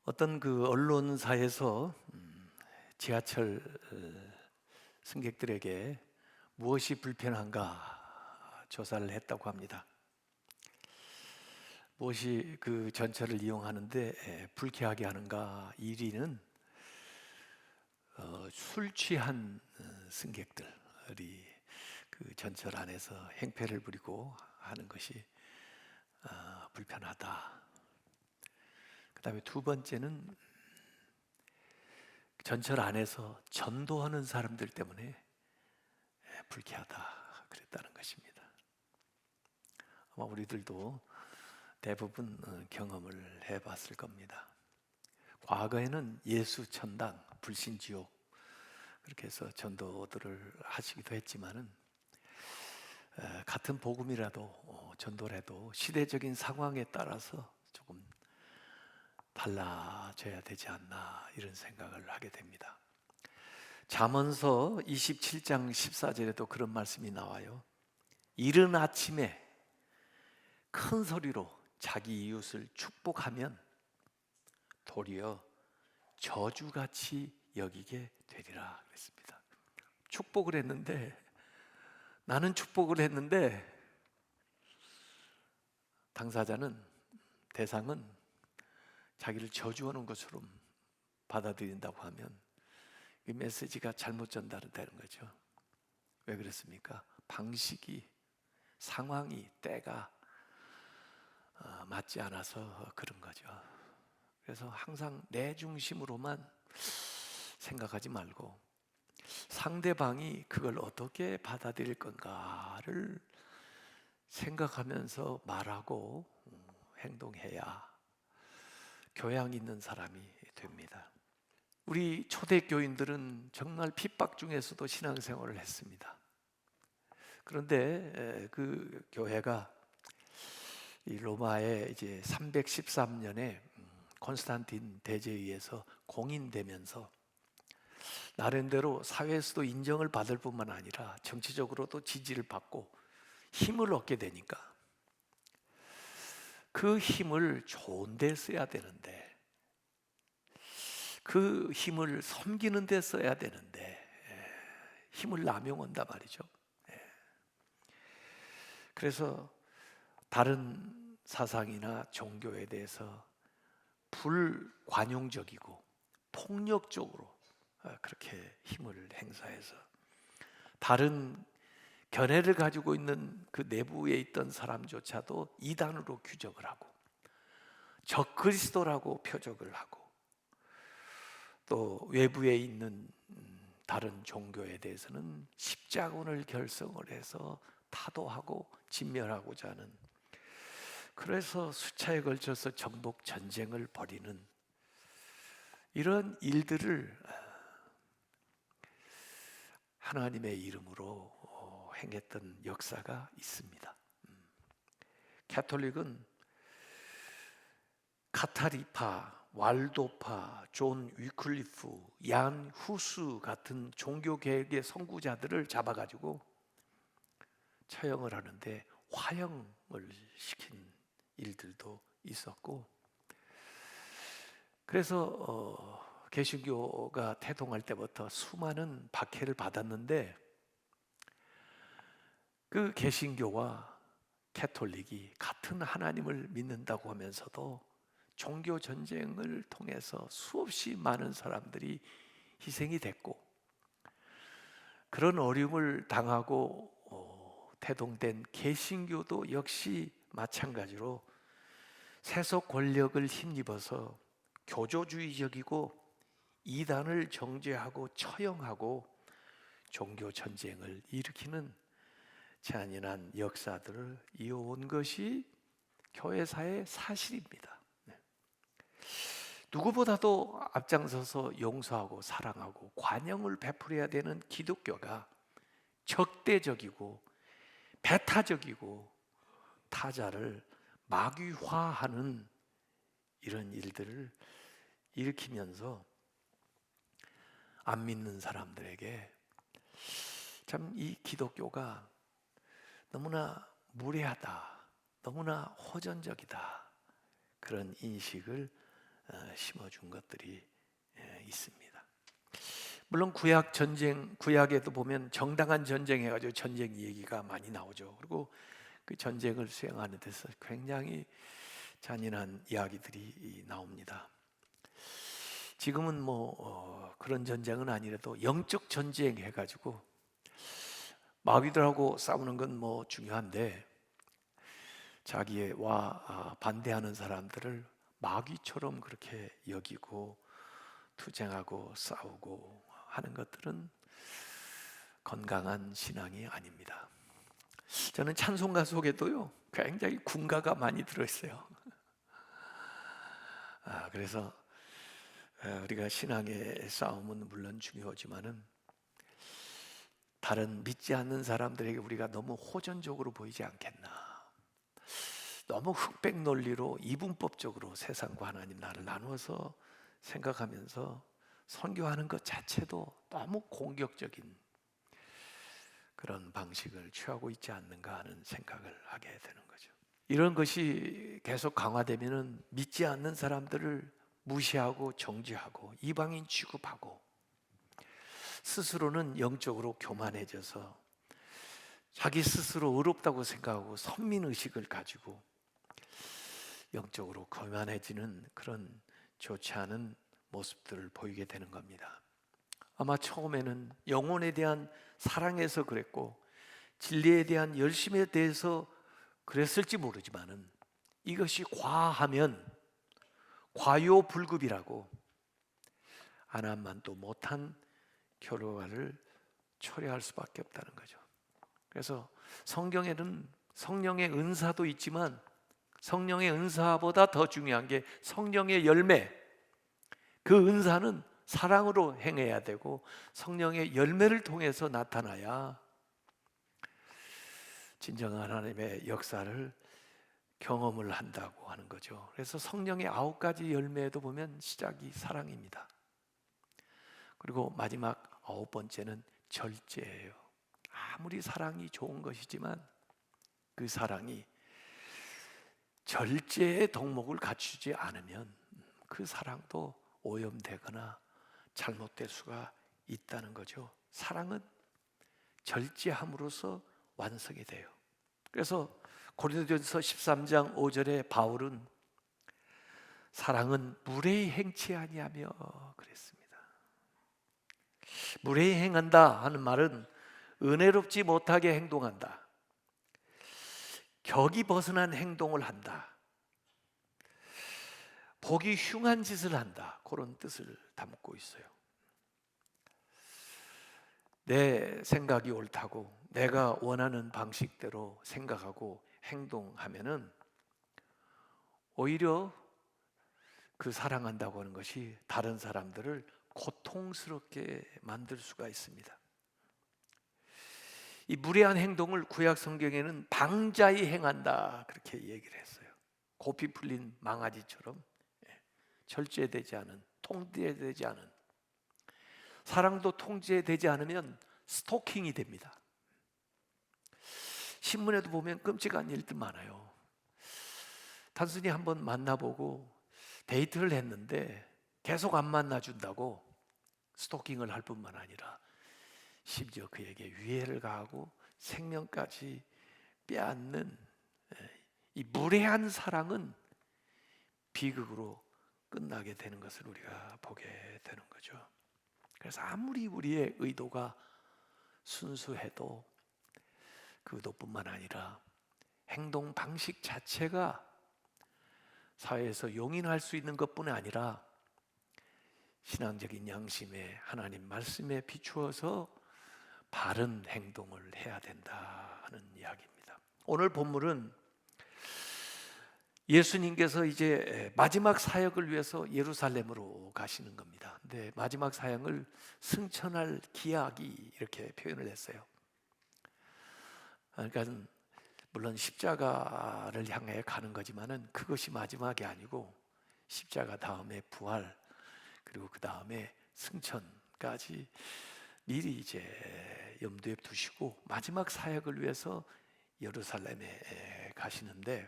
어떤 그 언론사에서 지하철 승객들에게 무엇이 불편한가 조사를 했다고 합니다. 무엇이 그 전철을 이용하는데 불쾌하게 하는가 1위는 술 취한 승객들이 그 전철 안에서 행패를 부리고 하는 것이 불편하다. 그 다음에 두 번째는 전철 안에서 전도하는 사람들 때문에 불쾌하다 그랬다는 것입니다. 아마 우리들도 대부분 경험을 해봤을 겁니다. 과거에는 예수 천당, 불신 지옥 그렇게 해서 전도들을 하시기도 했지만은 같은 복음이라도 전도라도 시대적인 상황에 따라서 조금 달라져야 되지 않나 이런 생각을 하게 됩니다. 잠언서 27장 14절에도 그런 말씀이 나와요. 이른 아침에 큰 소리로 자기 이웃을 축복하면 도리어 저주같이 여기게 되리라 그랬습니다. 축복을 했는데 나는 축복을 했는데 당사자는 대상은 자기를 저주하는 것처럼 받아들인다고 하면 이 메시지가 잘못 전달되는 거죠. 왜 그렇습니까? 방식이, 상황이, 때가 맞지 않아서 그런 거죠. 그래서 항상 내 중심으로만 생각하지 말고 상대방이 그걸 어떻게 받아들일 건가를 생각하면서 말하고 행동해야 교양 있는 사람이 됩니다. 우리 초대교인들은 정말 핍박 중에서도 신앙생활을 했습니다. 그런데 그 교회가 이 로마의 이제 313년에 콘스탄틴 대제에 의해서 공인되면서 나름대로 사회에서도 인정을 받을 뿐만 아니라 정치적으로도 지지를 받고 힘을 얻게 되니까 그 힘을 좋은 데 써야 되는데 그 힘을 섬기는 데 써야 되는데 힘을 남용한단 말이죠. 그래서 다른 사상이나 종교에 대해서 불관용적이고 폭력적으로 그렇게 힘을 행사해서 다른 견해를 가지고 있는 그 내부에 있던 사람조차도 이단으로 규정을 하고 적그리스도라고 표적을 하고 또 외부에 있는 다른 종교에 대해서는 십자군을 결성을 해서 타도하고 진멸하고자 하는, 그래서 수차에 걸쳐서 정복 전쟁을 벌이는 이런 일들을 하나님의 이름으로 행했던 역사가 있습니다. 가톨릭은 카타리파, 왈도파, 존 위클리프, 얀 후스 같은 종교개혁의 선구자들을 잡아가지고 처형을 하는데 화형을 시킨 일들도 있었고, 그래서 개신교가 태동할 때부터 수많은 박해를 받았는데 그 개신교와 가톨릭이 같은 하나님을 믿는다고 하면서도 종교 전쟁을 통해서 수없이 많은 사람들이 희생이 됐고, 그런 어려움을 당하고 태동된 개신교도 역시 마찬가지로 세속 권력을 힘입어서 교조주의적이고 이단을 정죄하고 처형하고 종교 전쟁을 일으키는 잔인한 역사들을 이어온 것이 교회사의 사실입니다. 누구보다도 앞장서서 용서하고 사랑하고 관용을 베풀어야 되는 기독교가 적대적이고 배타적이고 타자를 마귀화하는 이런 일들을 일으키면서 안 믿는 사람들에게 참 이 기독교가 너무나 무례하다, 너무나 호전적이다, 그런 인식을 심어준 것들이 있습니다. 물론 구약 전쟁, 구약에도 보면 정당한 전쟁 해가지고 전쟁 얘기가 많이 나오죠. 그리고 그 전쟁을 수행하는 데서 굉장히 잔인한 이야기들이 나옵니다. 지금은 그런 전쟁은 아니라도 영적 전쟁 해가지고 마귀들하고 싸우는 건 중요한데 자기와 반대하는 사람들을 마귀처럼 그렇게 여기고 투쟁하고 싸우고 하는 것들은 건강한 신앙이 아닙니다. 저는 찬송가 속에도요 굉장히 군가가 많이 들어있어요. 그래서 우리가 신앙의 싸움은 물론 중요하지만은 다른 믿지 않는 사람들에게 우리가 너무 호전적으로 보이지 않겠나. 너무 흑백 논리로 이분법적으로 세상과 하나님 나를 나누어서 생각하면서 선교하는 것 자체도 너무 공격적인 그런 방식을 취하고 있지 않는가 하는 생각을 하게 되는 거죠. 이런 것이 계속 강화되면은 믿지 않는 사람들을 무시하고 정죄하고 이방인 취급하고 스스로는 영적으로 교만해져서 자기 스스로 의롭다고 생각하고 선민의식을 가지고 영적으로 교만해지는 그런 좋지 않은 모습들을 보이게 되는 겁니다. 아마 처음에는 영혼에 대한 사랑에서 그랬고 진리에 대한 열심에 대해서 그랬을지 모르지만은 이것이 과하면 과요불급이라고 하나만도 못한 결과를 초래할 수밖에 없다는 거죠. 그래서 성경에는 성령의 은사도 있지만 성령의 은사보다 더 중요한 게 성령의 열매. 그 은사는 사랑으로 행해야 되고 성령의 열매를 통해서 나타나야 진정한 하나님의 역사를 경험을 한다고 하는 거죠. 그래서 성령의 9가지 열매에도 보면 시작이 사랑입니다. 그리고 마지막 9번째는 절제예요. 아무리 사랑이 좋은 것이지만 그 사랑이 절제의 덕목을 갖추지 않으면 그 사랑도 오염되거나 잘못될 수가 있다는 거죠. 사랑은 절제함으로써 완성이 돼요. 그래서 고린도전서 13장 5절에 바울은 사랑은 무례히 행치 아니하며 그랬습니다. 무례히 행한다 하는 말은 은혜롭지 못하게 행동한다. 격이 벗어난 행동을 한다. 보기 흉한 짓을 한다. 그런 뜻을 담고 있어요. 내 생각이 옳다고 내가 원하는 방식대로 생각하고 행동하면은 오히려 그 사랑한다고 하는 것이 다른 사람들을 고통스럽게 만들 수가 있습니다. 이 무례한 행동을 구약 성경에는 방자히 행한다 그렇게 얘기를 했어요. 고삐 풀린 망아지처럼 절제되지 않은, 통제되지 않은. 사랑도 통제되지 않으면 스토킹이 됩니다. 신문에도 보면 끔찍한 일들 많아요. 단순히 한번 만나보고 데이트를 했는데 계속 안 만나준다고 스토킹을 할 뿐만 아니라 심지어 그에게 위해를 가하고 생명까지 빼앗는 이 무례한 사랑은 비극으로 끝나게 되는 것을 우리가 보게 되는 거죠. 그래서 아무리 우리의 의도가 순수해도 그 의도뿐만 아니라 행동 방식 자체가 사회에서 용인할 수 있는 것뿐 아니라 신앙적인 양심에 하나님 말씀에 비추어서 바른 행동을 해야 된다 하는 이야기입니다. 오늘 본문은 예수님께서 이제 마지막 사역을 위해서 예루살렘으로 가시는 겁니다. 근데 마지막 사역을 승천할 기약이 이렇게 표현을 했어요. 그러니까 물론 십자가를 향해 가는 거지만은 그것이 마지막이 아니고 십자가 다음에 부활 그리고 그 다음에 승천까지 미리 이제 염두에 두시고 마지막 사역을 위해서 예루살렘에 가시는데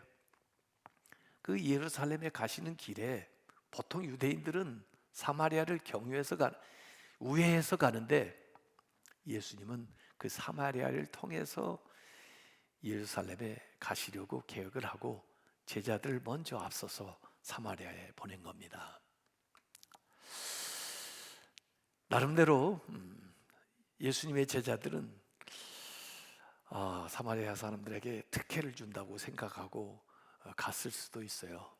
그 예루살렘에 가시는 길에 보통 유대인들은 사마리아를 우회해서 가는데 예수님은 그 사마리아를 통해서 예루살렘에 가시려고 계획을 하고 제자들을 먼저 앞서서 사마리아에 보낸 겁니다. 나름대로 예수님의 제자들은 사마리아 사람들에게 특혜를 준다고 생각하고 갔을 수도 있어요.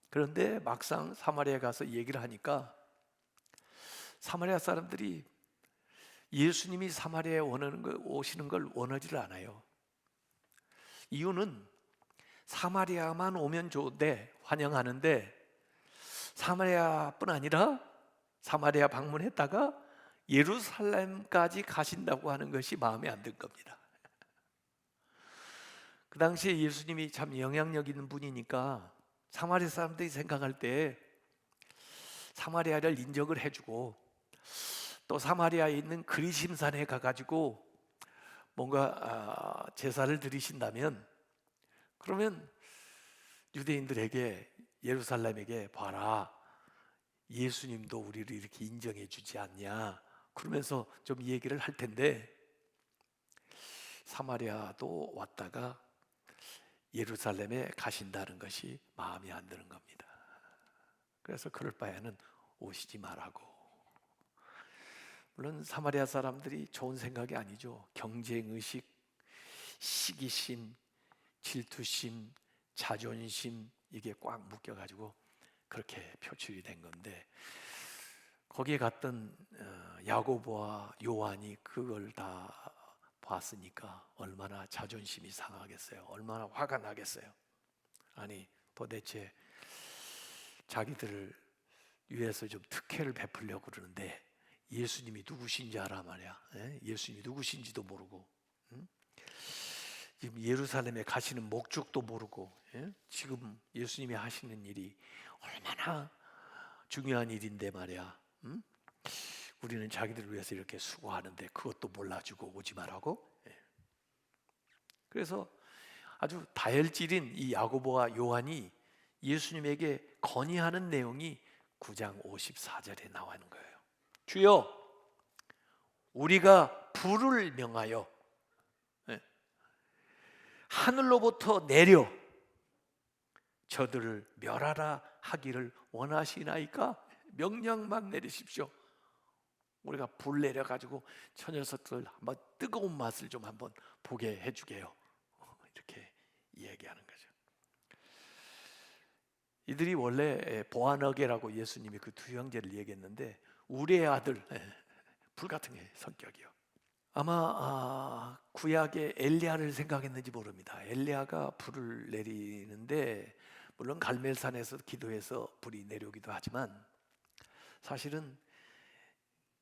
그런데 막상 사마리아에 가서 얘기를 하니까 사마리아 사람들이 예수님이 사마리아에 오시는 걸 원하지를 않아요. 이유는 사마리아만 오면 좋은데 환영하는데 사마리아뿐 아니라 사마리아 방문했다가 예루살렘까지 가신다고 하는 것이 마음에 안 든 겁니다. 그 당시에 예수님이 참 영향력 있는 분이니까 사마리아 사람들이 생각할 때 사마리아를 인정을 해주고 또 사마리아에 있는 그리심산에 가가지고 뭔가 제사를 드리신다면 그러면 유대인들에게 예루살렘에게 봐라, 예수님도 우리를 이렇게 인정해 주지 않냐 그러면서 좀 얘기를 할 텐데 사마리아도 왔다가 예루살렘에 가신다는 것이 마음에 안 드는 겁니다. 그래서 그럴 바에는 오시지 말라고. 물론 사마리아 사람들이 좋은 생각이 아니죠. 경쟁의식, 시기심, 질투심, 자존심 이게 꽉 묶여가지고 그렇게 표출이 된 건데 거기에 갔던 야고보와 요한이 그걸 다 봤으니까 얼마나 자존심이 상하겠어요. 얼마나 화가 나겠어요. 아니 도대체 자기들을 위해서 좀 특혜를 베풀려고 그러는데 예수님이 누구신지 알아 말이야. 예수님이 누구신지도 모르고 지금 예루살렘에 가시는 목적도 모르고 지금 예수님이 하시는 일이 얼마나 중요한 일인데 말이야. 우리는 자기들을 위해서 이렇게 수고하는데 그것도 몰라주고 오지 말라고. 그래서 아주 다혈질인 이 야고보와 요한이 예수님에게 건의하는 내용이 9장 54절에 나오는 거예요. 주여, 우리가 불을 명하여 하늘로부터 내려 저들을 멸하라 하기를 원하시나이까? 명령만 내리십시오. 우리가 불 내려가지고 저 녀석들 한번 뜨거운 맛을 좀 한번 보게 해주게요. 이렇게 얘기하는 거죠. 이들이 원래 보아너게라고 예수님이 그 두 형제를 얘기했는데 우리의 아들, 불같은 성격이요. 아마 구약의 엘리야를 생각했는지 모릅니다. 엘리야가 불을 내리는데 물론 갈멜산에서 기도해서 불이 내려오기도 하지만 사실은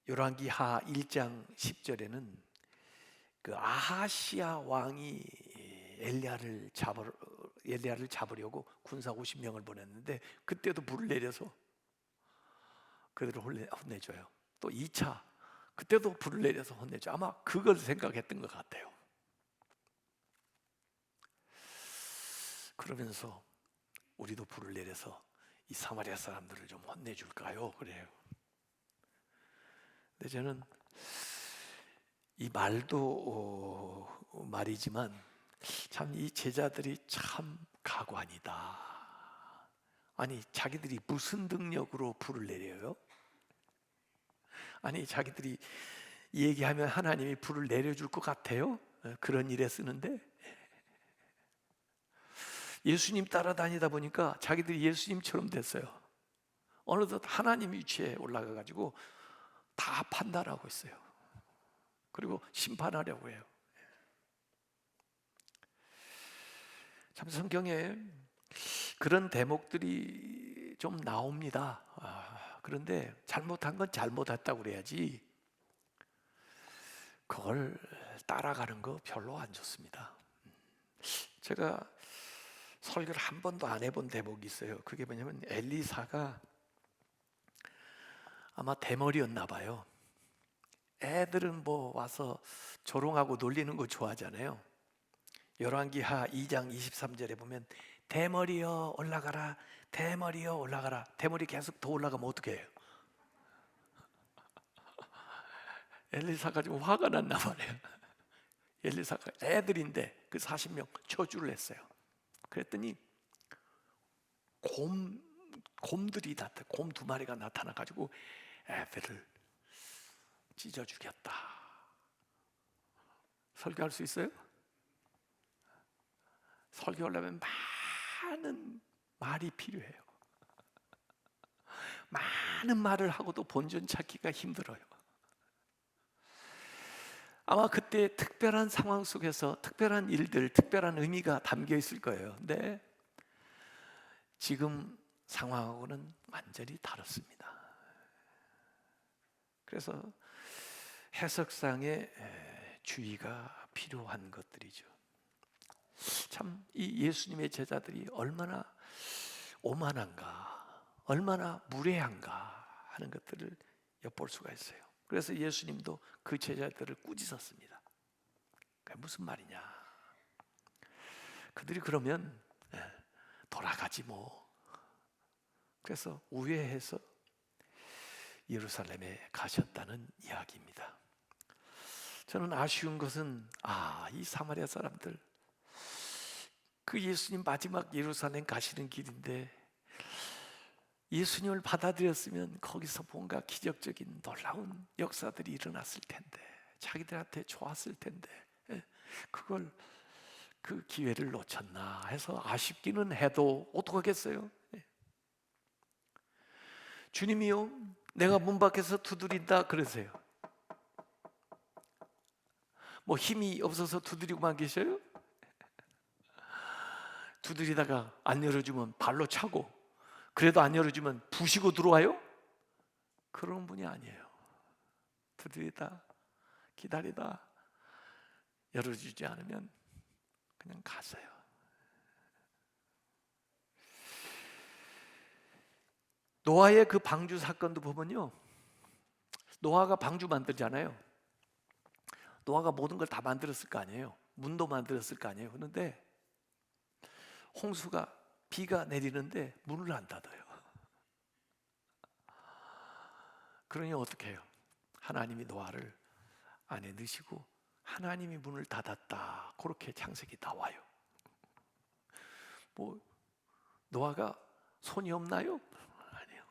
열왕기하 1장 10절에는 그 아하시아 왕이 엘리야를 잡으려고 군사 50명을 보냈는데 그때도 불을 내려서 그들을 혼내줘요. 또 2차 그때도 불을 내려서 혼내줘. 아마 그걸 생각했던 것 같아요. 그러면서 우리도 불을 내려서 이 사마리아 사람들을 좀 혼내줄까요? 그래요. 근데 저는 이 말도 말이지만 참 이 제자들이 참 가관이다. 아니 자기들이 무슨 능력으로 불을 내려요? 아니 자기들이 얘기하면 하나님이 불을 내려줄 것 같아요? 그런 일에 쓰는데 예수님 따라다니다 보니까 자기들이 예수님처럼 됐어요. 어느덧 하나님 위치에 올라가가지고 다 판단하고 있어요. 그리고 심판하려고 해요. 참 성경에 그런 대목들이 좀 나옵니다. 그런데 잘못한 건 잘못했다고 그래야지 그걸 따라가는 거 별로 안 좋습니다. 제가 설교를 한 번도 안 해본 대목이 있어요. 그게 뭐냐면 엘리사가 아마 대머리였나 봐요. 애들은 뭐 와서 조롱하고 놀리는 거 좋아하잖아요. 열왕기하 2장 23절에 보면 대머리여 올라가라, 대머리여 올라가라. 대머리 계속 더 올라가면 어떻게 해요? 엘리사가 좀 화가 났나 말이에요. 엘리사가 애들인데 그 40명 저주를 했어요. 그랬더니 곰들이 곰 2마리가 나타나가지고 애들을 찢어 죽였다. 설교할 수 있어요? 설교하려면 많은 말이 필요해요. 많은 말을 하고도 본전 찾기가 힘들어요. 아마 그때 특별한 상황 속에서 특별한 일들, 특별한 의미가 담겨 있을 거예요. 근데 지금 상황하고는 완전히 다릅니다. 그래서 해석상의 주의가 필요한 것들이죠. 참 이 예수님의 제자들이 얼마나 오만한가, 얼마나 무례한가 하는 것들을 엿볼 수가 있어요. 그래서 예수님도 그 제자들을 꾸짖었습니다. 그게 무슨 말이냐? 그들이 그러면 돌아가지 뭐. 그래서 우회해서 예루살렘에 가셨다는 이야기입니다. 저는 아쉬운 것은 이 사마리아 사람들 그 예수님 마지막 예루살렘 가시는 길인데 예수님을 받아들였으면 거기서 뭔가 기적적인 놀라운 역사들이 일어났을 텐데, 자기들한테 좋았을 텐데 그걸 그 기회를 놓쳤나 해서 아쉽기는 해도 어떡하겠어요? 주님이요, 내가 문 밖에서 두드린다 그러세요. 뭐 힘이 없어서 두드리고만 계셔요? 두드리다가 안 열어주면 발로 차고, 그래도 안 열어주면 부시고 들어와요? 그런 분이 아니에요. 두드리다 기다리다 열어주지 않으면 그냥 가세요. 노아의 그 방주 사건도 보면요, 노아가 방주 만들잖아요. 노아가 모든 걸 다 만들었을 거 아니에요. 문도 만들었을 거 아니에요. 그런데 홍수가, 비가 내리는데 문을 안 닫아요. 그러니 어떻게 해요? 하나님이 노아를 안에 넣으시고 하나님이 문을 닫았다, 그렇게 창세기 나와요. 뭐 노아가 손이 없나요? 아니요.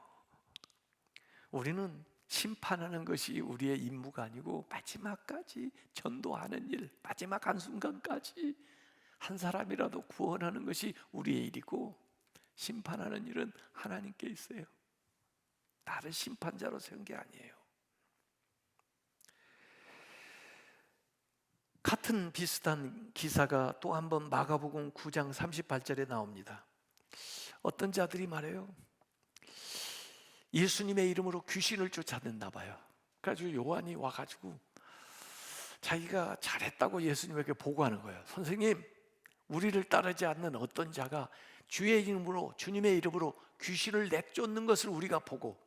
우리는 심판하는 것이 우리의 임무가 아니고 마지막까지 전도하는 일, 마지막 한순간까지 한 사람이라도 구원하는 것이 우리의 일이고, 심판하는 일은 하나님께 있어요. 나를 심판자로 세운 게 아니에요. 같은 비슷한 기사가 또 한 번 마가복음 9장 38절에 나옵니다. 어떤 자들이 말해요. 예수님의 이름으로 귀신을 쫓아냈나 봐요. 그래가지고 요한이 와가지고 자기가 잘했다고 예수님에게 보고하는 거예요. 선생님, 우리를 따르지 않는 어떤 자가 주의 이름으로, 주님의 이름으로 귀신을 내쫓는 것을 우리가 보고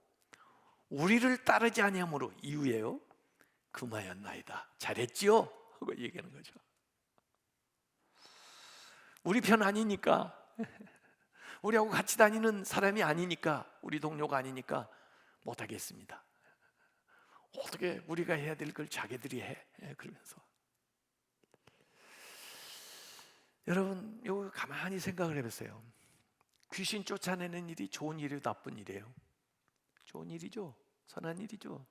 우리를 따르지 아니함으로 이유예요, 금하였나이다. 잘했지요? 하고 얘기하는 거죠. 우리 편 아니니까, 우리하고 같이 다니는 사람이 아니니까, 우리 동료가 아니니까 못하겠습니다. 어떻게 우리가 해야 될 걸 자기들이 해? 그러면서. 여러분, 이거 가만히 생각을 해보세요. 귀신 쫓아내는 일이 좋은 일이에요, 나쁜 일이에요? 좋은 일이죠. 선한 일이죠.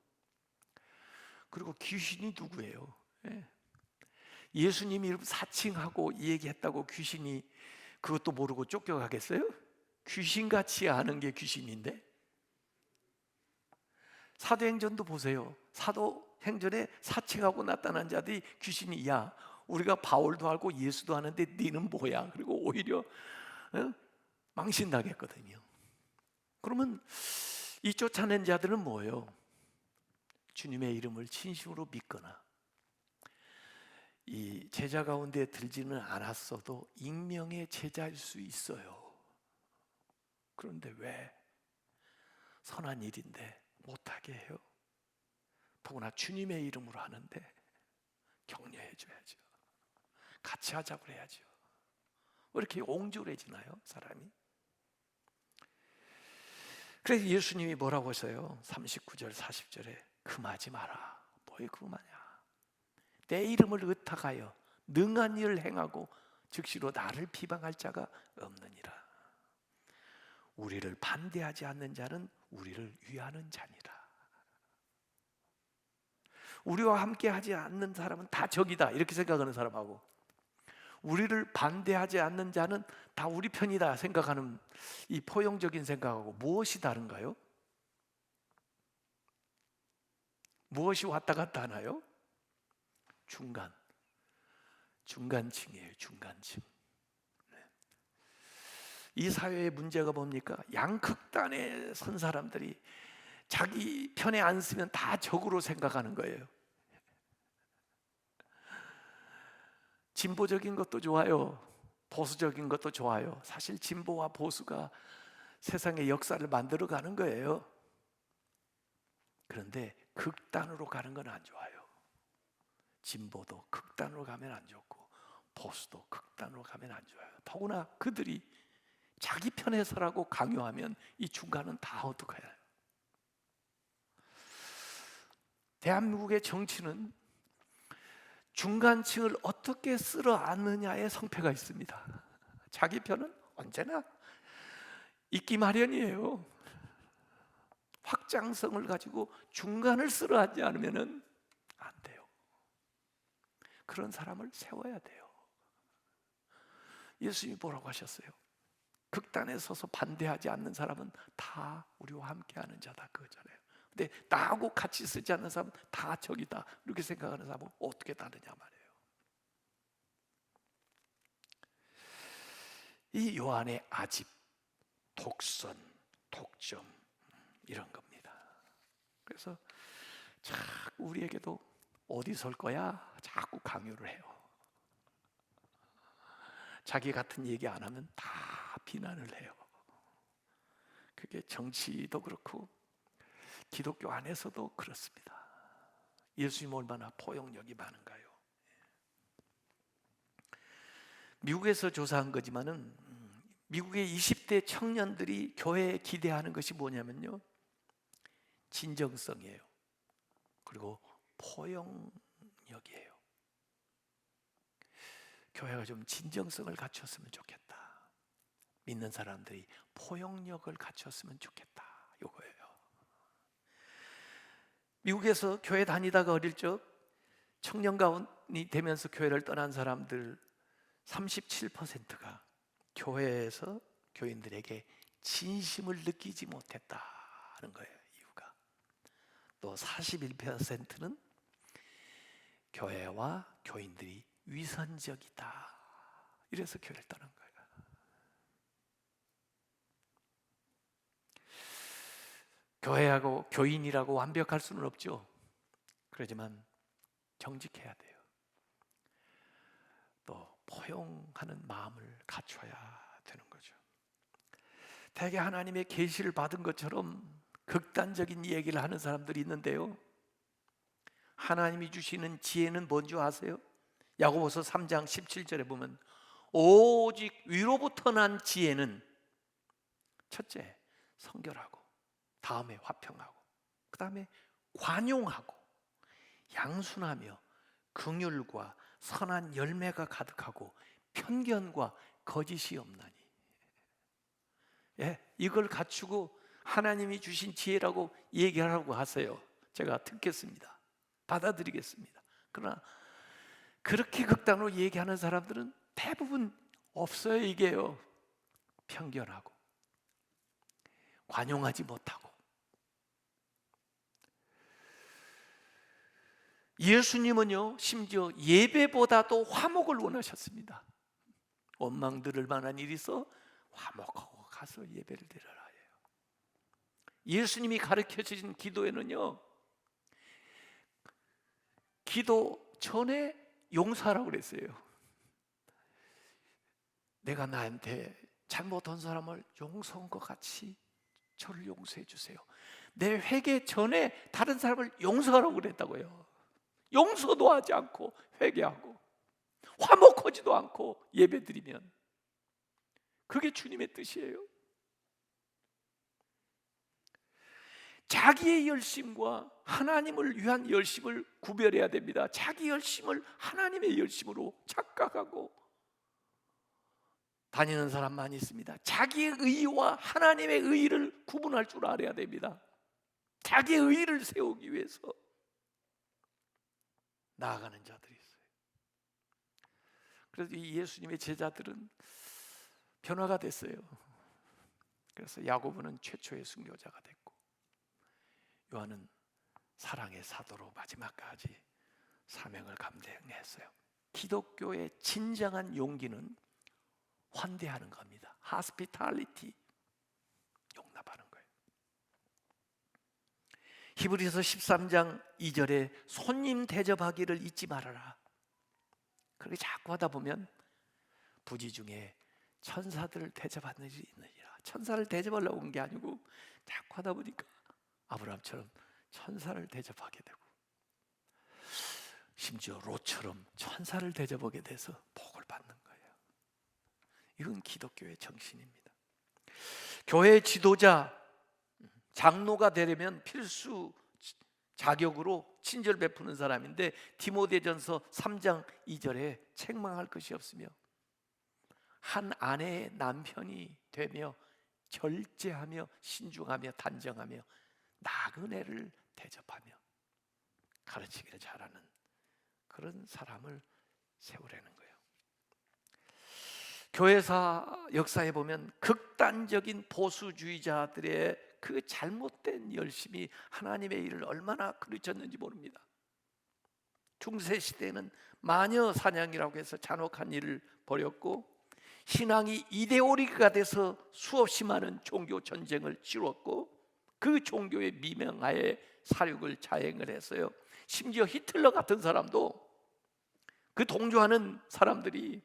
그리고 귀신이 누구예요? 예수님이 사칭하고 얘기했다고 귀신이 그것도 모르고 쫓겨가겠어요? 귀신같이 아는 게 귀신인데. 사도행전도 보세요. 사도행전에 사칭하고 나타난 자들이 귀신이, 야, 우리가 바울도 알고 예수도 아는데 너는 뭐야? 그리고 오히려 망신당했거든요. 그러면 이 쫓아낸 자들은 뭐예요? 주님의 이름을 진심으로 믿거나 이 제자 가운데 들지는 않았어도 익명의 제자일 수 있어요. 그런데 왜 선한 일인데 못하게 해요? 더구나 주님의 이름으로 하는데 격려해 줘야죠. 같이 하자고 해야죠. 왜 이렇게 옹졸해지나요, 사람이? 그래서 예수님이 뭐라고 하세요? 39절 40절에 금하지 마라. 뭐에 금하냐? 내 이름을 의탁하여 능한 일을 행하고 즉시로 나를 비방할 자가 없느니라. 우리를 반대하지 않는 자는 우리를 위하는 자니라. 우리와 함께 하지 않는 사람은 다 적이다 이렇게 생각하는 사람하고, 우리를 반대하지 않는 자는 다 우리 편이다 생각하는 이 포용적인 생각하고 무엇이 다른가요? 무엇이 왔다 갔다 하나요? 중간층이에요. 중간층. 이 사회의 문제가 뭡니까? 양극단에 선 사람들이 자기 편에 안 쓰면 다 적으로 생각하는 거예요. 진보적인 것도 좋아요. 보수적인 것도 좋아요. 사실 진보와 보수가 세상의 역사를 만들어가는 거예요. 그런데 극단으로 가는 건 안 좋아요. 진보도 극단으로 가면 안 좋고 보수도 극단으로 가면 안 좋아요. 더구나 그들이 자기 편에 서라고 강요하면 이 중간은 다 어떡해요? 대한민국의 정치는 중간층을 어떻게 쓸어 안느냐에 성패가 있습니다. 자기 편은 언제나 있기 마련이에요. 확장성을 가지고 중간을 쓸어 앉지 않으면 안 돼요. 그런 사람을 세워야 돼요. 예수님이 뭐라고 하셨어요? 극단에 서서 반대하지 않는 사람은 다 우리와 함께하는 자다 그거잖아요. 근데 나하고 같이 쓰지 않는 사람은 다 적이다 이렇게 생각하는 사람은 어떻게 다르냐 말이에요. 이 요한의 아집, 독선, 독점 이런 겁니다. 그래서 자꾸 우리에게도 어디 설 거야? 자꾸 강요를 해요. 자기 같은 얘기 안 하면 다 비난을 해요. 그게 정치도 그렇고 기독교 안에서도 그렇습니다. 예수님 얼마나 포용력이 많은가요? 미국에서 조사한 거지만은 미국의 20대 청년들이 교회에 기대하는 것이 뭐냐면요, 진정성이에요. 그리고 포용력이에요. 교회가 좀 진정성을 갖췄으면 좋겠다. 믿는 사람들이 포용력을 갖췄으면 좋겠다. 요거예요. 미국에서 교회 다니다가 어릴 적 청년 가운이 되면서 교회를 떠난 사람들 37%가 교회에서 교인들에게 진심을 느끼지 못했다는 거예요. 이유가. 또 41%는 교회와 교인들이 위선적이다. 이래서 교회를 떠난 거예요. 교회하고 교인이라고 완벽할 수는 없죠. 그렇지만 정직해야 돼요. 또 포용하는 마음을 갖춰야 되는 거죠. 대개 하나님의 계시를 받은 것처럼 극단적인 얘기를 하는 사람들이 있는데요, 하나님이 주시는 지혜는 뭔지 아세요? 야고보서 3장 17절에 보면 오직 위로부터 난 지혜는 첫째 성결하고, 다음에 화평하고, 그 다음에 관용하고 양순하며 긍휼과 선한 열매가 가득하고 편견과 거짓이 없나니. 이걸 갖추고 하나님이 주신 지혜라고 얘기하라고 하세요. 제가 듣겠습니다. 받아들이겠습니다. 그러나 그렇게 극단으로 얘기하는 사람들은 대부분 없어요. 이게요, 편견하고 관용하지 못하고. 예수님은요, 심지어 예배보다도 화목을 원하셨습니다. 원망 들을 만한 일이 있어 화목하고 가서 예배를 드려라 해요. 예수님이 가르쳐 주신 기도에는요, 기도 전에 용서하라고 그랬어요. 내가 나한테 잘못한 사람을 용서한 것 같이 저를 용서해 주세요. 내 회개 전에 다른 사람을 용서하라고 그랬다고요. 용서도 하지 않고 회개하고 화목하지도 않고 예배드리면 그게 주님의 뜻이에요. 자기의 열심과 하나님을 위한 열심을 구별해야 됩니다. 자기 열심을 하나님의 열심으로 착각하고 다니는 사람 많이 있습니다. 자기의 의와 하나님의 의를 구분할 줄 알아야 됩니다. 자기의 의를 세우기 위해서 나아가는 자들이 있어요. 그래서 이 예수님의 제자들은 변화가 됐어요. 그래서 야고보는 최초의 순교자가 됐고, 요한은 사랑의 사도로 마지막까지 사명을 감당했어요. 기독교의 진정한 용기는 환대하는 겁니다. hospitality, 용납하는 거예요. 히브리서 13장 2절에 손님 대접하기를 잊지 말아라. 그렇게 자꾸 하다 보면 부지 중에 천사들을 대접하는 일이 있느니라. 천사를 대접하려고 온 게 아니고 자꾸 하다 보니까 아브라함처럼 천사를 대접하게 되고, 심지어 롯처럼 천사를 대접하게 돼서 복을 받는 거예요. 이건 기독교의 정신입니다. 교회 지도자, 장로가 되려면 필수 자격으로 친절 베푸는 사람인데, 디모데전서 3장 2절에 책망할 것이 없으며 한 아내의 남편이 되며 절제하며 신중하며 단정하며 나그네를 대접하며 가르치기를 잘하는 그런 사람을 세우라는 거예요. 교회사 역사에 보면 극단적인 보수주의자들의 그 잘못된 열심이 하나님의 일을 얼마나 그르쳤는지 모릅니다. 중세시대에는 마녀 사냥이라고 해서 잔혹한 일을 벌였고, 신앙이 이데올로기가 돼서 수없이 많은 종교 전쟁을 치렀고, 그 종교의 미명하에 사륙을 자행을 했어요. 심지어 히틀러 같은 사람도, 그 동조하는 사람들이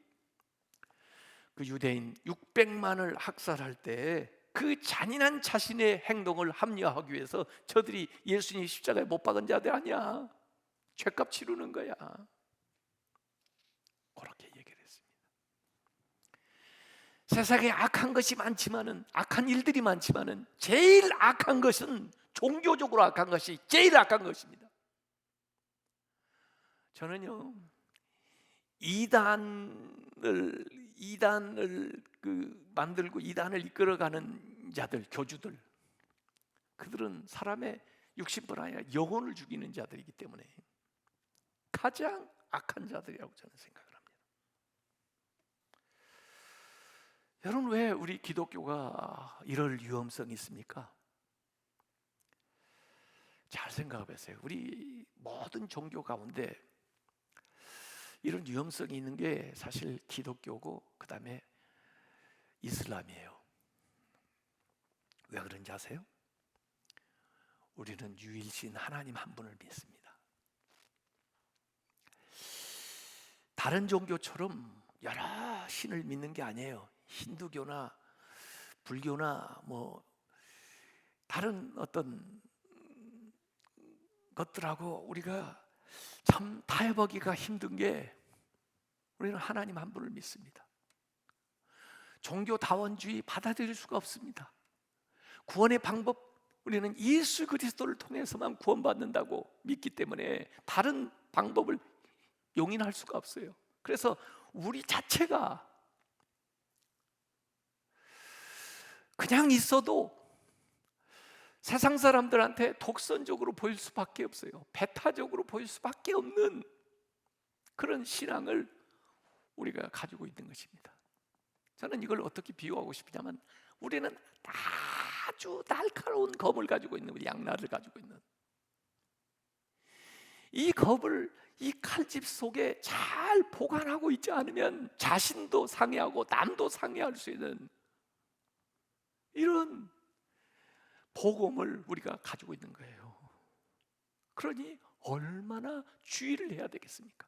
그 유대인 600만을 학살할 때 그 잔인한 자신의 행동을 합리화하기 위해서 저들이 예수님 십자가에 못 박은 자들 아니야, 죄값 치르는 거야, 그렇게 얘기를 했습니다. 세상에 악한 것이 많지만은, 악한 일들이 많지만은 제일 악한 것은, 종교적으로 악한 것이 제일 악한 것입니다. 저는요, 이단을 만들고 이단을 이끌어가는 자들, 교주들, 그들은 사람의 육신뿐 아니라 영혼을 죽이는 자들이기 때문에 가장 악한 자들이라고 저는 생각을 합니다. 여러분, 왜 우리 기독교가 이럴 위험성이 있습니까? 잘 생각해 보세요. 우리 모든 종교 가운데 이런 위험성이 있는 게 사실 기독교고, 그 다음에 이슬람이에요. 왜 그런지 아세요? 우리는 유일신 하나님 한 분을 믿습니다. 다른 종교처럼 여러 신을 믿는 게 아니에요. 힌두교나 불교나 뭐 다른 어떤 것들하고 우리가 참 타협하기가 힘든 게, 우리는 하나님 한 분을 믿습니다. 종교다원주의 받아들일 수가 없습니다. 구원의 방법, 우리는 예수 그리스도를 통해서만 구원받는다고 믿기 때문에 다른 방법을 용인할 수가 없어요. 그래서 우리 자체가 그냥 있어도 세상 사람들한테 독선적으로 보일 수밖에 없어요. 배타적으로 보일 수밖에 없는 그런 신앙을 우리가 가지고 있는 것입니다. 저는 이걸 어떻게 비유하고 싶냐면, 우리는 아주 날카로운 검을 가지고 있는, 우리 양날을 가지고 있는 이 검을 이 칼집 속에 잘 보관하고 있지 않으면 자신도 상해하고 남도 상해할 수 있는 이런 복음을 우리가 가지고 있는 거예요. 그러니 얼마나 주의를 해야 되겠습니까?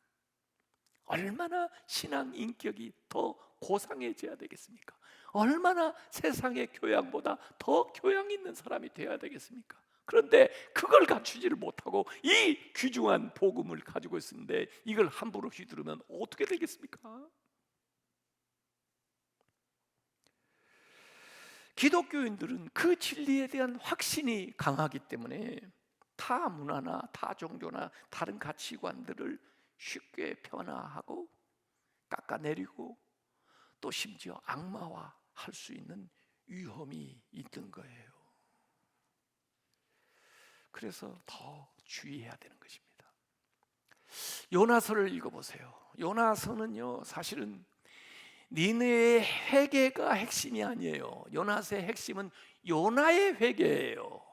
얼마나 신앙 인격이 더 고상해져야 되겠습니까? 얼마나 세상의 교양보다 더 교양 있는 사람이 되어야 되겠습니까? 그런데 그걸 갖추지를 못하고 이 귀중한 복음을 가지고 있는데 이걸 함부로 휘두르면 어떻게 되겠습니까? 기독교인들은 그 진리에 대한 확신이 강하기 때문에 타 문화나 타 종교나 다른 가치관들을 쉽게 변화하고 깎아내리고 또 심지어 악마화할 수 있는 위험이 있던 거예요. 그래서 더 주의해야 되는 것입니다. 요나서를 읽어보세요. 요나서는요, 사실은 니느웨의 회개가 핵심이 아니에요. 요나서의 핵심은 요나의 회개예요.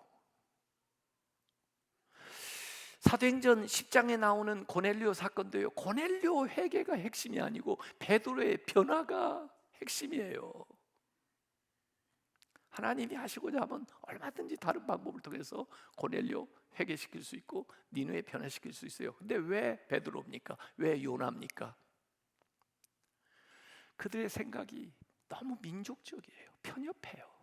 사도행전 10장에 나오는 고넬료 사건도요, 고넬료 회개가 핵심이 아니고 베드로의 변화가 핵심이에요. 하나님이 하시고자 하면 얼마든지 다른 방법을 통해서 고넬료 회개시킬 수 있고 니느웨 변화시킬 수 있어요. 근데 왜 베드로입니까? 왜 요나입니까? 그들의 생각이 너무 민족적이에요. 편협해요.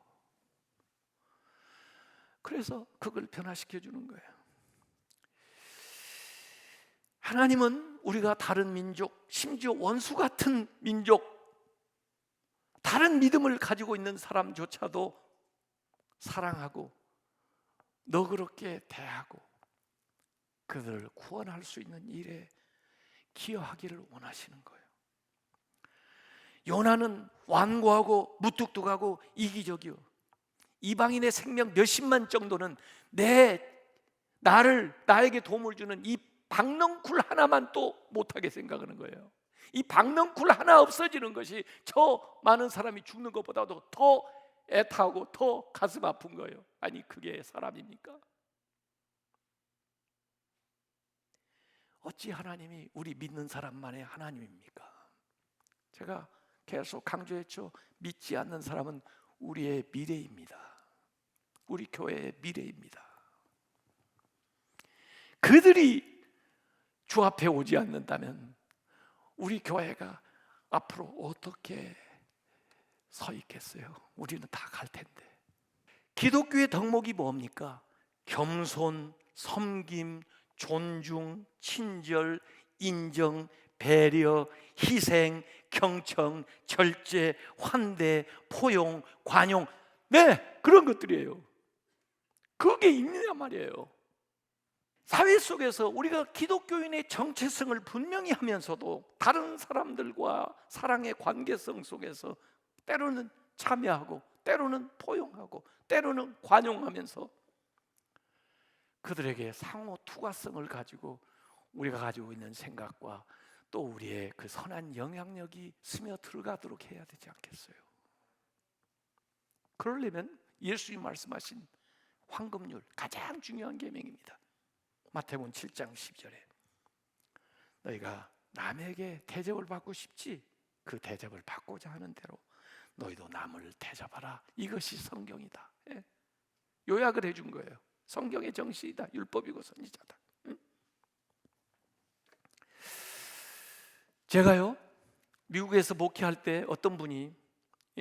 그래서 그걸 변화시켜 주는 거예요. 하나님은 우리가 다른 민족, 심지어 원수 같은 민족, 다른 믿음을 가지고 있는 사람조차도 사랑하고 너그럽게 대하고 그들을 구원할 수 있는 일에 기여하기를 원하시는 거예요. 요나는 완고하고 무뚝뚝하고 이기적이요, 이방인의 생명 몇십만 정도는 나에게 도움을 주는 이 박넝쿨 하나만 또 못하게 생각하는 거예요. 이 박넝쿨 하나 없어지는 것이 저 많은 사람이 죽는 것보다도 더 애타고 더 가슴 아픈 거예요. 아니, 그게 사람입니까? 어찌 하나님이 우리 믿는 사람만의 하나님입니까? 제가 계속 강조했죠. 믿지 않는 사람은 우리의 미래입니다. 우리 교회의 미래입니다. 그들이 주 앞에 오지 않는다면 우리 교회가 앞으로 어떻게 서 있겠어요? 우리는 다 갈 텐데. 기독교의 덕목이 뭡니까? 겸손, 섬김, 존중, 친절, 인정, 배려, 희생, 경청, 절제, 환대, 포용, 관용, 네, 그런 것들이에요. 그게 있느냐 말이에요. 사회 속에서 우리가 기독교인의 정체성을 분명히 하면서도 다른 사람들과 사랑의 관계성 속에서 때로는 참여하고 때로는 포용하고 때로는 관용하면서 그들에게 상호 투과성을 가지고 우리가 가지고 있는 생각과 또 우리의 그 선한 영향력이 스며들어가도록 해야 되지 않겠어요? 그러려면 예수님 말씀하신 황금률, 가장 중요한 계명입니다. 마태복음 7장 10절에 너희가 남에게 대접을 받고 싶지, 그 대접을 받고자 하는 대로 너희도 남을 대접하라. 이것이 성경이다. 예? 요약을 해준 거예요. 성경의 정신이다. 율법이고 선지자다. 응? 제가요, 미국에서 목회할 때 어떤 분이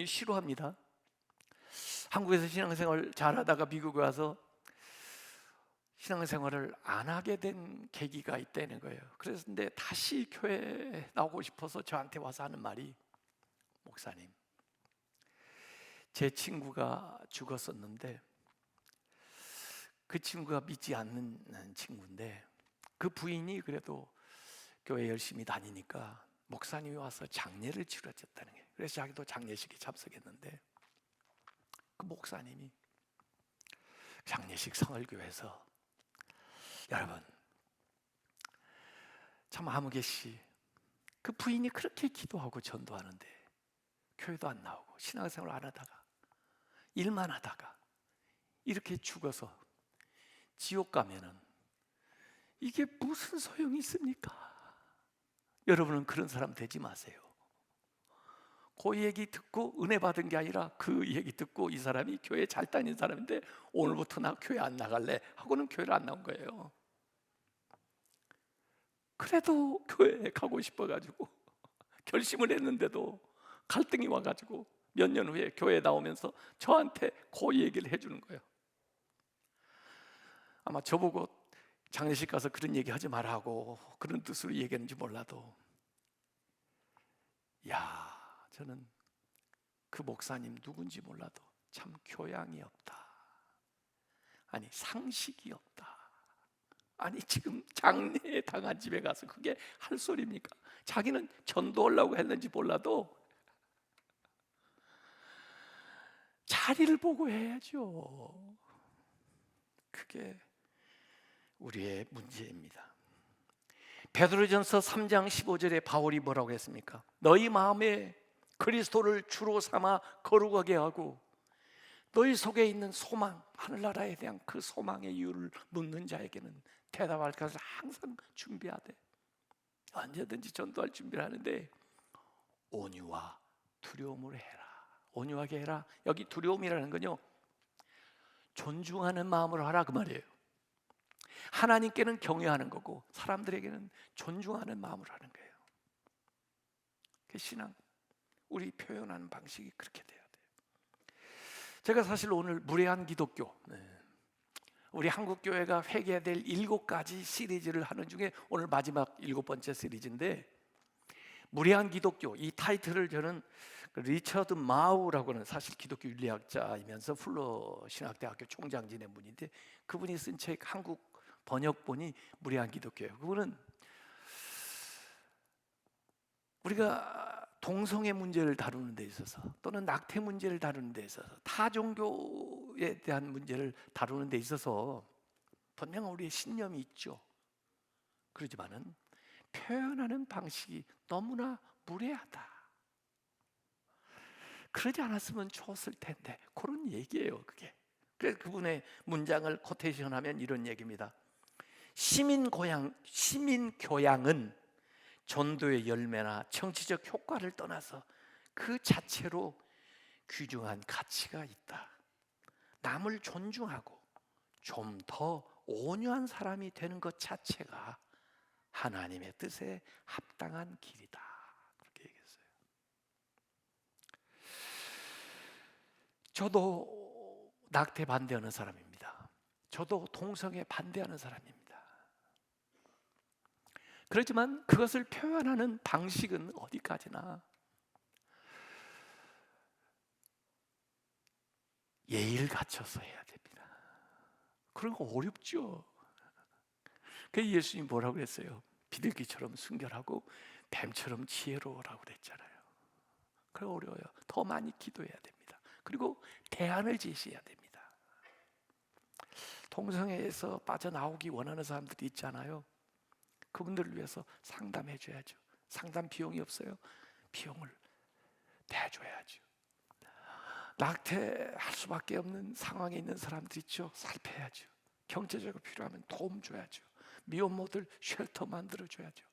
싫어합니다. 한국에서 신앙생활 잘하다가 미국에 와서 신앙생활을 안 하게 된 계기가 있다는 거예요. 그래서 근데 다시 교회에 나오고 싶어서 저한테 와서 하는 말이, 목사님, 제 친구가 죽었었는데 그 친구가 믿지 않는 친구인데 그 부인이 그래도 교회 열심히 다니니까 목사님이 와서 장례를 치러줬다는 거예요. 그래서 자기도 장례식에 참석했는데 그 목사님이 장례식 성을교에서, 여러분, 참 아무개씨, 그 부인이 그렇게 기도하고 전도하는데 교회도 안 나오고 신앙생활 안 하다가 일만 하다가 이렇게 죽어서 지옥 가면은 이게 무슨 소용이 있습니까? 여러분은 그런 사람 되지 마세요. 그 얘기 듣고 은혜 받은 게 아니라 그 얘기 듣고 이 사람이 교회 잘 다니는 사람인데 오늘부터 나 교회 안 나갈래 하고는 교회를 안 나온 거예요. 그래도 교회에 가고 싶어가지고 결심을 했는데도 갈등이 와가지고 몇 년 후에 교회에 나오면서 저한테 그 얘기를 해주는 거예요. 아마 저보고 장례식 가서 그런 얘기 하지 말라고 그런 뜻으로 얘기했는지 몰라도, 야, 저는 그 목사님 누군지 몰라도 참 교양이 없다. 아니 상식이 없다. 아니 지금 장례에 당한 집에 가서 그게 할 소리입니까? 자기는 전도하려고 했는지 몰라도 자리를 보고 해야죠. 그게 우리의 문제입니다. 베드로전서 3장 15절에 바울이 뭐라고 했습니까? 너희 마음에 그리스도를 주로 삼아 거룩하게 하고 너희 속에 있는 소망, 하늘나라에 대한 그 소망의 이유를 묻는 자에게는 대답할 것을 항상 준비하되, 언제든지 전도할 준비를 하는데 온유와 두려움으로 해라. 온유하게 해라. 여기 두려움이라는 건요, 존중하는 마음으로 하라 그 말이에요. 하나님께는 경외하는 거고 사람들에게는 존중하는 마음으로 하는 거예요. 그 신앙, 우리 표현하는 방식이 그렇게 돼야 돼요. 제가 사실 오늘 무례한 기독교, 우리 한국교회가 회개해야 될 7가지 시리즈를 하는 중에 오늘 마지막 7번째 시리즈인데, 무례한 기독교, 이 타이틀을 저는 리처드 마우라고 하는 사실 기독교 윤리학자이면서 풀러 신학대학교 총장 지낸 분인데, 그분이 쓴 책 한국 번역본이 무례한 기독교예요. 그분은 우리가 동성애 문제를 다루는 데 있어서 또는 낙태 문제를 다루는 데 있어서 타종교에 대한 문제를 다루는 데 있어서 분명 우리의 신념이 있죠. 그러지만은 표현하는 방식이 너무나 무례하다. 그러지 않았으면 좋았을 텐데, 그런 얘기예요. 그게. 그래서 그분의 문장을 코테이션하면 이런 얘기입니다. 시민 교양은 전도의 열매나 정치적 효과를 떠나서 그 자체로 귀중한 가치가 있다. 남을 존중하고 좀 더 온유한 사람이 되는 것 자체가 하나님의 뜻에 합당한 길이다. 그렇게 얘기했어요. 저도 낙태 반대하는 사람입니다. 저도 동성애 반대하는 사람입니다. 그렇지만 그것을 표현하는 방식은 어디까지나 예의를 갖춰서 해야 됩니다. 그런 거 어렵죠. 그래서 예수님 뭐라고 그랬어요? 비둘기처럼 순결하고 뱀처럼 지혜로우라고 그랬잖아요. 그래 어려워요. 더 많이 기도해야 됩니다. 그리고 대안을 제시해야 됩니다. 동성애에서 빠져나오기 원하는 사람들이 있잖아요. 그분들을 위해서 상담해 줘야죠. 상담 비용이 없어요. 비용을 대줘야죠. 낙태할 수밖에 없는 상황에 있는 사람들 있죠. 살펴야죠. 경제적으로 필요하면 도움 줘야죠. 미혼모들 쉘터 만들어 줘야죠.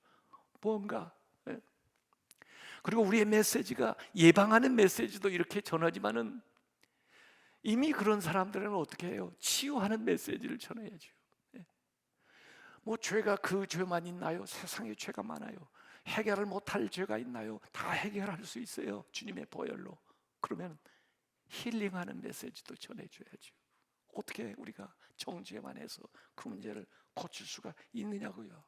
뭔가. 그리고 우리의 메시지가 예방하는 메시지도 이렇게 전하지만은 이미 그런 사람들은 어떻게 해요? 치유하는 메시지를 전해야죠. 뭐 죄가 그 죄만 있나요? 세상에 죄가 많아요. 해결을 못할 죄가 있나요? 다 해결할 수 있어요. 주님의 보혈로. 그러면 힐링하는 메시지도 전해줘야죠. 어떻게 우리가 정죄만 해서 그 문제를 고칠 수가 있느냐고요.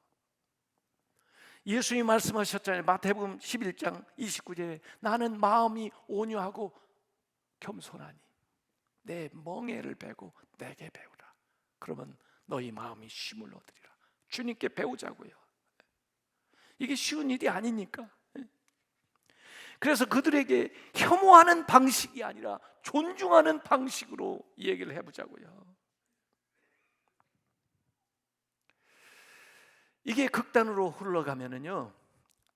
예수님이 말씀하셨잖아요. 마태복음 11장 29절에 나는 마음이 온유하고 겸손하니 내 멍에를 베고 내게 배우라. 그러면 너희 마음이 쉼을 얻으리라. 주님께 배우자고요. 이게 쉬운 일이 아니니까. 그래서 그들에게 혐오하는 방식이 아니라 존중하는 방식으로 얘기를 해보자고요. 이게 극단으로 흘러가면은요,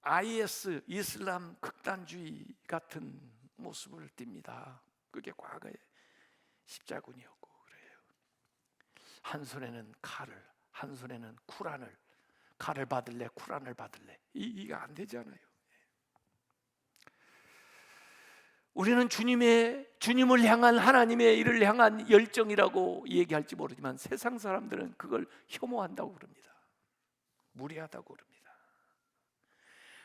IS 이슬람 극단주의 같은 모습을 띱니다. 그게 과거에 십자군이었고 그래요. 한 손에는 칼을, 한 손에는 쿠란을, 칼을 받을래 쿠란을 받을래, 이게 안 되잖아요. 우리는 주님을 향한 하나님의 일을 향한 열정이라고 얘기할지 모르지만 세상 사람들은 그걸 혐오한다고 그럽니다. 무례하다고 그럽니다.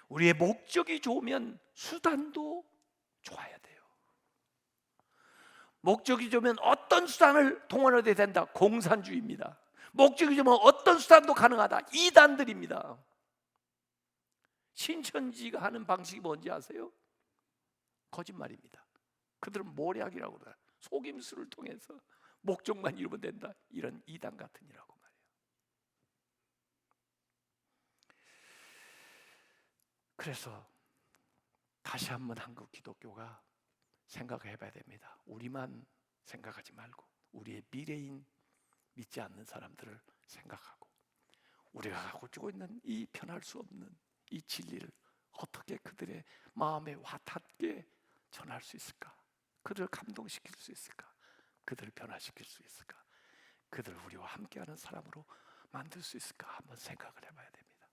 우리의 목적이 좋으면 수단도 좋아야 돼요. 목적이 좋으면 어떤 수단을 동원해도 된다. 공산주의입니다. 목적이 좋으면 어떤 수단도 가능하다. 이단들입니다. 신천지가 하는 방식이 뭔지 아세요? 거짓말입니다. 그들은 모략이라고 그래요. 속임수를 통해서 목적만 이루면 된다, 이런 이단 같은 이라고 말이에요. 그래서 다시 한번 한국 기독교가 생각해 봐야 됩니다. 우리만 생각하지 말고 우리의 미래인 믿지 않는 사람들을 생각하고, 우리가 가지고 있는 이 변할 수 없는 이 진리를 어떻게 그들의 마음에 와닿게 전할 수 있을까? 그들을 감동시킬 수 있을까? 그들을 변화시킬 수 있을까? 그들을 우리와 함께하는 사람으로 만들 수 있을까? 한번 생각을 해봐야 됩니다.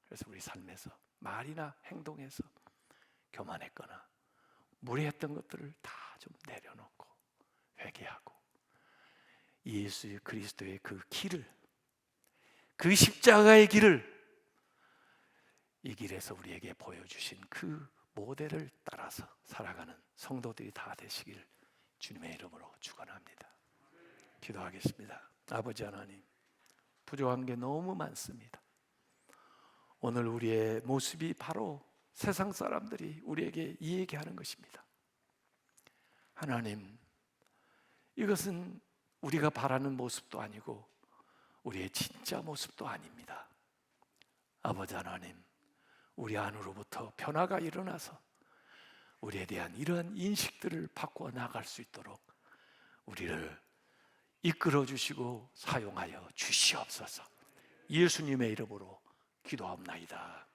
그래서 우리 삶에서 말이나 행동에서 교만했거나 무례했던 것들을 다 좀 내려놓고 회개하고, 예수 그리스도의 그 길을, 그 십자가의 길을, 이 길에서 우리에게 보여주신 그 모델을 따라서 살아가는 성도들이 다 되시길 주님의 이름으로 축원합니다. 기도하겠습니다. 아버지 하나님, 부족한 게 너무 많습니다. 오늘 우리의 모습이 바로 세상 사람들이 우리에게 이 얘기하는 것입니다. 하나님, 이것은 우리가 바라는 모습도 아니고 우리의 진짜 모습도 아닙니다. 아버지 하나님, 우리 안으로부터 변화가 일어나서 우리에 대한 이러한 인식들을 바꾸어 나갈 수 있도록 우리를 이끌어 주시고 사용하여 주시옵소서. 예수님의 이름으로 기도합나이다.